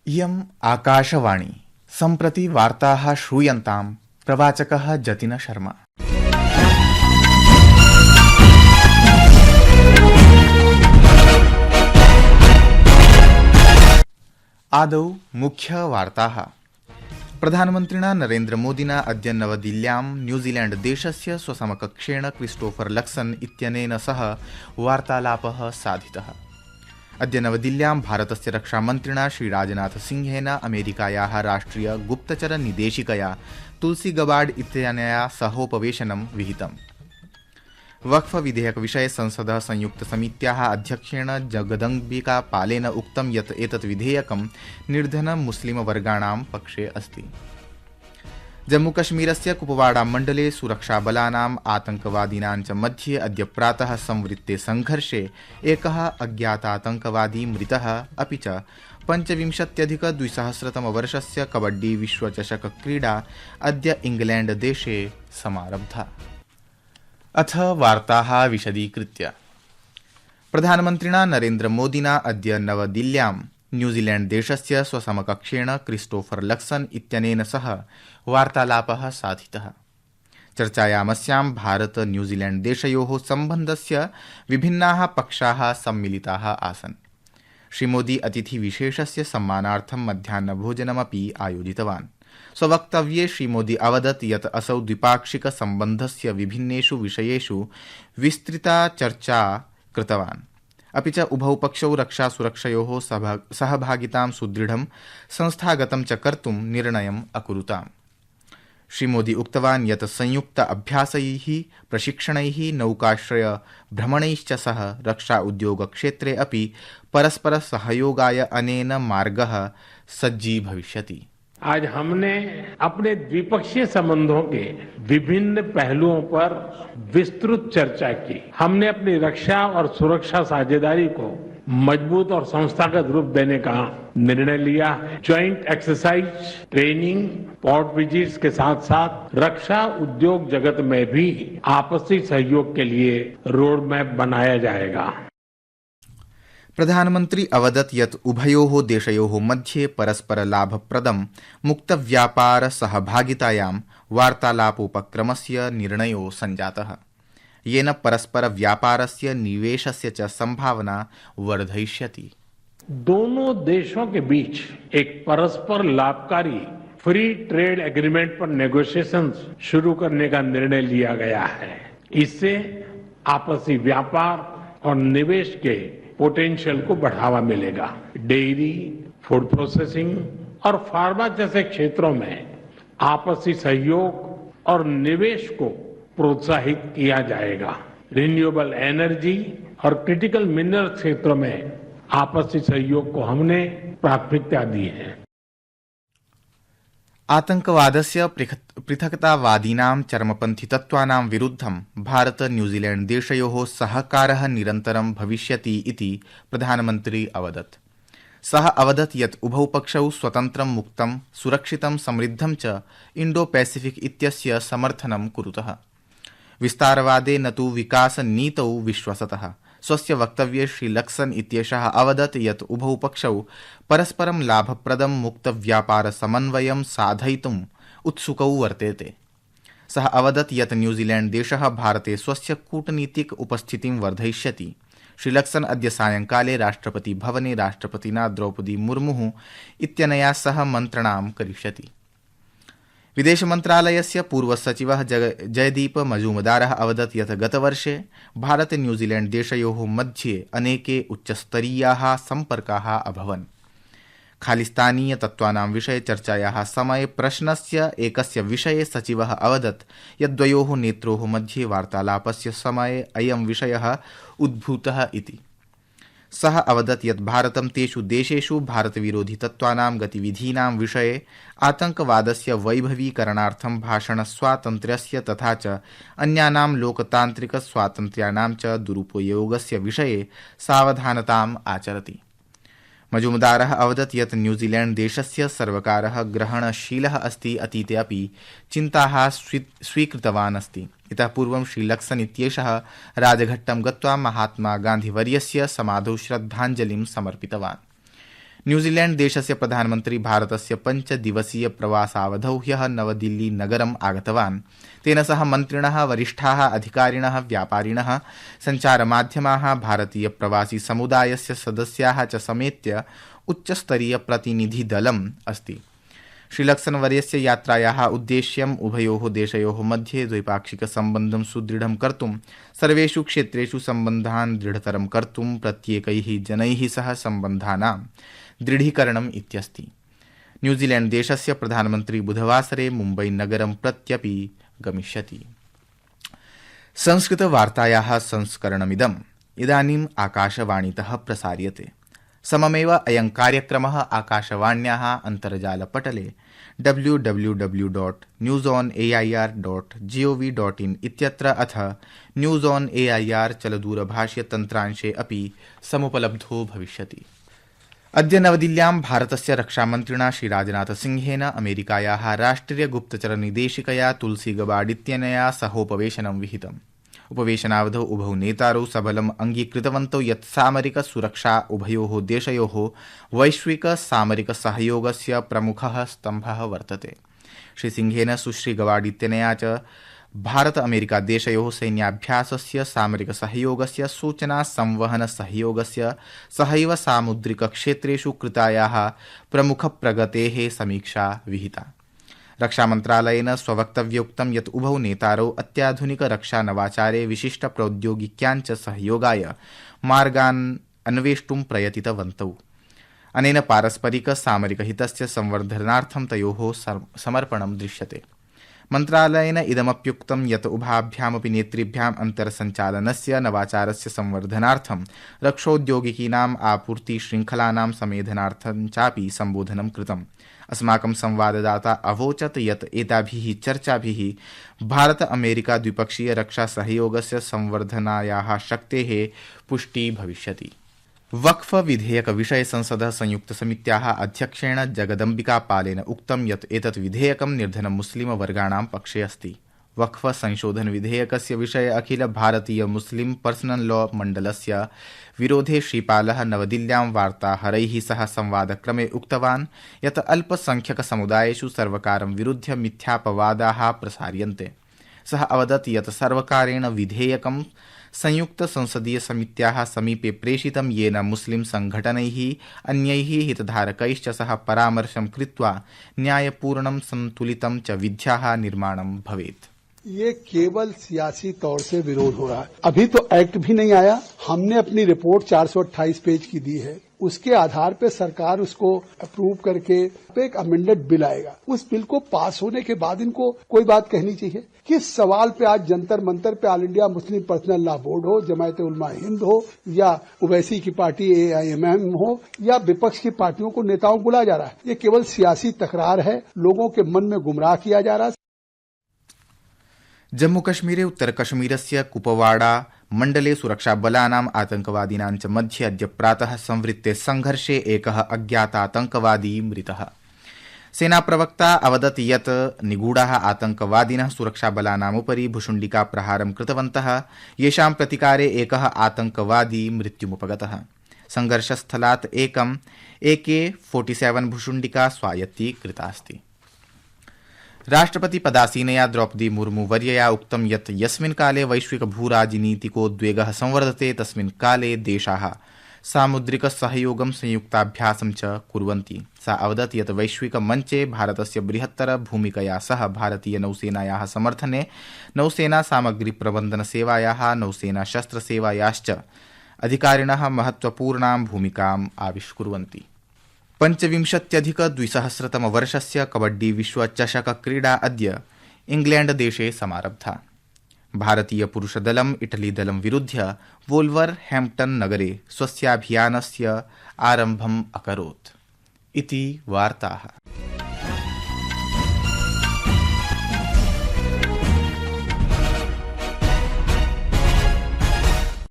इयम् आकाशवाणी सम्प्रति वार्ताः श्रूयन्ताम् प्रवाचकः जतिन शर्मा। आदौ मुख्यवार्ताः। प्रधानमन्त्रिणा नरेन्द्रमोदिना अद्य नवदिल्ल्यां न्यूजीलैण्ड देशस्य स्वसमकक्षेण क्रिस्टोफर लक्सन इत्यनेन सह वार्तालापः साधितः। अद्य नवदिल्ल्यां भारतस्य रक्षामन्त्रिणा श्रीराजनाथसिंहेन अमेरिकायाः राष्ट्रिय गुप्तचर निदेशिकया तुलसी गबार्ड इत्यनया सहोपवेशनं विहितम्। वक्फ विधेयक विषये संसदः संयुक्तसमित्याः अध्यक्षेण जगदम्बिका पालेन उक्तं यत् एतत् विधेयकं निर्धन मुस्लिमवर्गाणां पक्षे अस्ति। जम्मूकश्मीरस्य कुपवाड़ा मण्डले सुरक्षाबलानाम् आतङ्कवादिनां च मध्ये अद्य प्रातः संवृत्ते संघर्षे एकः अज्ञातातङ्कवादी मृतः, अपि च 25,200तमवर्षस्य कबड्डी विश्वचषक क्रीडा अद्य इंग्लैण्ड देशे समारब्धा। अथ वार्ताः विशदीकृत्य। प्रधानमन्त्रिणा नरेन्द्रमोदिना अद्य नवदिल्ल्यां न्यूजीलैण्ड देशस्य स्वसमकक्षेण क्रिस्टोफर लक्सन इत्यनेन सह वार्तालापः साधितः। चर्चायामस्यां भारत न्यूजीलैण्ड देशयोः सम्बन्धस्य विभिन्नाः पक्षाः सम्मिलिताः आसन्। श्रीमोदी अतिथिविशेषस्य सम्मानार्थं मध्याह्नभोजनमपि आयोजितवान्। स्ववक्तव्ये श्रीमोदी अवदत् यत् असौ द्विपाक्षिकसम्बन्धस्य विभिन्नेषु विषयेषु विस्तृता चर्चा कृतवान्, अपि च उभौ पक्षौ रक्षासुरक्षयोः सहभागितां सुदृढं संस्थागतं च कर्तुं निर्णयम् अकुरुताम्। श्रीमोदी उक्तवान् यत् संयुक्त अभ्यासैः, प्रशिक्षणैः, नौकाश्रय भ्रमणैश्च सह रक्षा उद्योगक्षेत्रे अपि परस्पर सहयोगाय अनेन मार्गः सज्जीभविष्यति। आज हमने अपने द्विपक्षीय संबंधों के विभिन्न पहलुओं पर विस्तृत चर्चा की। हमने अपनी रक्षा और सुरक्षा साझेदारी को मजबूत और संस्थागत रूप देने का निर्णय लिया। Joint exercise, training, port visits के साथ साथ रक्षा उद्योग जगत में भी आपसी सहयोग के लिए रोड मैप बनाया जाएगा। प्रधानमन्त्री अवदत् यत् उभयोः देशयोः मध्ये परस्पर लाभप्रदं मुक्तव्यापार सहभागितायां वार्तालापोपक्रमस्य निर्णयो सञ्जातः, येन परस्पर व्यापारस्य निवेशस्य च संभावना वर्धयिष्यति। दोनों देशों के बीच एक परस्पर लाभकारी फ्री ट्रेड एग्रीमेंट पर नेगोशिएशंस शुरू करने का निर्णय लिया गया है। इससे आपसी व्यापार और निवेश के पोटेंशियल को बढ़ावा मिलेगा। डेयरी, फूड प्रोसेसिंग और फार्मा जैसे क्षेत्रों में आपसी सहयोग और निवेश को प्रोत्साहित किया जाएगा। रिन्यूएबल एनर्जी और क्रिटिकल मिनरल क्षेत्रों में आपसी सहयोग को हमने प्राथमिकता दी है। आतंकवादस्य पृथक्तावादीनां चरमपन्थी तत्त्वानां विरुद्धं भारत न्यूजीलैण्ड देशयोः सहकारः निरन्तरं भविष्यति इति प्रधानमन्त्री अवदत्। सः अवदत् यत् उभौ पक्षौ स्वतन्त्रं, मुक्तं, सुरक्षितं, समृद्धं च इण्डो पैसिफिक इत्यस्य समर्थनं कुरुतः। विस्तारवादे न तु विकासनीतौ विश्वसतः। स्वस्य वक्तव्ये श्रीलक्सन इत्येषः अवदत् यत् उभौ पक्षौ परस्परं लाभप्रदं मुक्तव्यापारसमन्वयं साधयितुम् उत्सुकौ वर्तेते। सः अवदत् यत् न्यूजीलैण्ड देशः भारते स्वस्य कूटनीतिक उपस्थितिं वर्धयिष्यति। श्रीलक्सन अद्य सायंकाले राष्ट्रपति भवने राष्ट्रपतिना द्रौपदी मुर्मुः इत्यनया सह मन्त्रणां करिष्यति। विदेशमन्त्रालयस्य पूर्वसचिवः जयदीप मजूमदारः अवदत् यत् गतवर्षे भारत न्यूजीलैण्ड देशयोः मध्ये अनेके उच्चस्तरीयाः सम्पर्काः अभवन्। खालिस्तानीय तत्त्वानां विषये चर्चायाः समये प्रश्नस्य एकस्य विषये सचिवः अवदत् यत् द्वयोः नेत्रोः मध्ये वार्तालापस्य समये अयं विषयः उद्भूतः इति। सः अवदत् यत् भारतं तेषु देशेषु भारतविरोधी तत्त्वानां गतिविधीनां विषये, आतङ्कवादस्य वैभवीकरणार्थं भाषणस्वातन्त्र्यस्य तथा च अन्यानां लोकतान्त्रिकस्वातन्त्र्याणां च दुरुपयोगस्य विषये सावधानताम् आचरति। मजूमदारः अवदत् यत् न्यूजीलैण्ड देशस्य सर्वकारः ग्रहणशीलः अस्ति, अतीते अपि चिन्ताः स्वीकृतवान् अस्ति। इतः पूर्वं श्रीलक्सन इत्येषः राजघट्टं गत्वा महात्मा गान्धीवर्यस्य समाधौ श्रद्धाञ्जलिं समर्पितवान्। न्यूजीलैण्ड देशस्य प्रधानमन्त्री भारतस्य 5 दिवसीय प्रवासावधौ ह्यः नवदिल्ली नगरम् आगतवान्। तेन सह मन्त्रिणः, वरिष्ठाः अधिकारिणः, व्यापारिणः, सञ्चारमाध्यमाः, भारतीय प्रवासी समुदायस्य सदस्याः च समेत्य उच्चस्तरीय प्रतिनिधिदलम् अस्ति। श्रीलक्सनवर्यस्य यात्रायाः उद्देश्यम् उभयोः देशयोः मध्ये द्वैपाक्षिकसम्बन्धं सुदृढं कर्तुं, सर्वेषु क्षेत्रेषु सम्बन्धान् दृढतरं कर्तुं, प्रत्येकैः जनैः सह सम्बन्धानां दृढीकरणम् इत्यस्ति। न्यूजीलैण्ड देशस्य प्रधानमन्त्री बुधवासरे मुम्बई नगरं प्रत्यपि गमिष्यति। संस्कृतवार्तायाः संस्करणमिदम् इदानीम् आकाशवाणीतः प्रसार्यते। सममेव अयं कार्यक्रमः आकाशवाण्याः अन्तर्जालपटले www.newsonair.gov.in इत्यत्र अथ न्यूज़ ऑन एआईआर चलदूरभाषीयतन्त्रांशे अपि समुपलब्धो भविष्यति। अद्य नवदिल्ल्यां भारतस्य रक्षामन्त्रिणा श्रीराजनाथसिंहेन अमेरिकायाः राष्ट्रियगुप्तचरनिदेशिकया तुलसी गबार्ड इत्यनया सहोपवेशनं विहितम्। उपवेशनावधौ उभौ नेतारौ सबलम् अङ्गीकृतवन्तौ यत् सामरिक सुरक्षा उभयोः देशयोः वैश्विक सामरिक सहयोगस्य प्रमुखः स्तम्भः वर्तते। श्रीसिंहेन सुश्री गबार्ड इत्यनया च भारत अमेरिका देशयोः सैन्याभ्यासस्य, सामरिक सहयोगस्य, सूचना संवहन सहयोगस्य, सहैव सामुद्रिक क्षेत्रेषु कृतायाः प्रमुख प्रगतेः समीक्षा विहिता। रक्षामन्त्रालयेन स्ववक्तव्योक्तं यत् उभौ नेतारौ अत्याधुनिक रक्षा नवाचारे विशिष्ट प्रौद्योगिक्याञ्च सहयोगाय मार्गान् अन्वेष्टुं प्रयतितवन्तौ। अनेन पारस्परिक सामरिक हितस्य संवर्धनार्थं तयोः समर्पणं दृश्यते। मन्त्रालयेन इदमप्युक्तं यत् उभाभ्यामपि नेतृभ्याम् अन्तर्सञ्चालनस्य, नवाचारस्य संवर्धनार्थं, रक्षोद्योगिकीनाम् आपूर्ति श्रृङ्खलानां समेधनार्थं चापि सम्बोधनं कृतम्। अस्माकं संवाददाता अवोचत् यत् एताभिः चर्चाभिः भारत अमेरिका द्विपक्षीय रक्षा सहयोगस्य संवर्धनायाः शक्तेः पुष्टिः भविष्यति। वक्फ विधेयक विषये संसदः संयुक्तसमित्याः अध्यक्षेण जगदम्बिका पालेन उक्तं यत् एतत् विधेयकं निर्धन मुस्लिम वर्गाणां पक्षे अस्ति। वक्फ संशोधन विधेयकस्य विषये अखिल भारतीय मुस्लिम पर्सनल लॉ मण्डलस्य विरोधे श्रीपालः नवदिल्ल्यां वार्ताहरैः सह संवादक्रमे उक्तवान् यत् अल्पसंख्यकसमुदायेषु सर्वकारं विरुध्य मिथ्यापवादाः प्रसार्यन्ते। सः अवदत् यत् सर्वकारेण विधेयकं संयुक्त संसदीय समित्याः समीपे प्रेषितं, येन मुस्लिम संघटनैः, अन्यैः हितधारकैश्च सह परामर्शं कृत्वा न्यायपूर्णं, संतुलितं च विध्याः निर्माणं भवेत्। ये केवल सियासी तौर से विरोध हो रहा है। अभी तो एक्ट भी नहीं आया। हमने अपनी रिपोर्ट 428 पेज की दी है। उसके आधार पे सरकार उसको अप्रूव करके एक अमेंडेड बिल आएगा। उस बिल को पास होने के बाद इनको कोई बात कहनी चाहिए। किस सवाल पे आज जंतर मंतर पे all India Muslim personal law board हो, जमायत उलमा हिंद हो, या ओवैसी की पार्टी AIMM हो, या विपक्ष की पार्टियों को, नेताओं को बुलाया जा रहा है। ये केवल सियासी तकरार है, लोगों के मन में गुमराह किया जा रहा है। जम्मूकश्मीरे उत्तरकश्मीरस्य कुपवाड़ा मण्डले सुरक्षाबलानाम् आतंकवादिनां च मध्ये अद्य प्रातः संवृत्ते संघर्षे एकः अज्ञातातंकवादी मृतः। सेनाप्रवक्ता अवदत् यत् निगूढाः आतंकवादिनः सुरक्षाबलानामुपरि भुशुण्डिका प्रहारं कृतवन्तः, येषां प्रतिकारे एकः आतंकवादी मृत्युमुपगतः। संघर्षस्थलात् एकम् AK-47 भुशुण्डिका स्वायत्तीकृतास्ति। राष्ट्रपति पदासीनया द्रौपदी मुर्मू वर्यया उक्तं यत् यस्मिन् काले वैश्विक भूराजनीतिकोद्वेगः संवर्धते, तस्मिन् काले देशाः सामुद्रिक सहयोगं, संयुक्ताभ्यासं च कुर्वन्ति। सा अवदत् यत् वैश्विक मञ्चे भारतस्य बृहत्तर भूमिकया सह भारतीय नौसेनायाः समर्थने, नौसेना सामग्री प्रबन्धन सेवायाः, नौसेना शस्त्रसेवायाश्च अधिकारिणः महत्वपूर्णां भूमिकाम् आविष्कुर्वन्ति। 25,200 कबड्डी विश्वचषक क्रीडा अद्य इंग्लैंड देशे समारब्धा। भारतीय पुरुषदलम् इटलीदलं विरुध्य वोल्वरहैम्प्टन नगरे स्वस्याभियानस्य आरम्भम् अकरोत्। इति वार्ताः।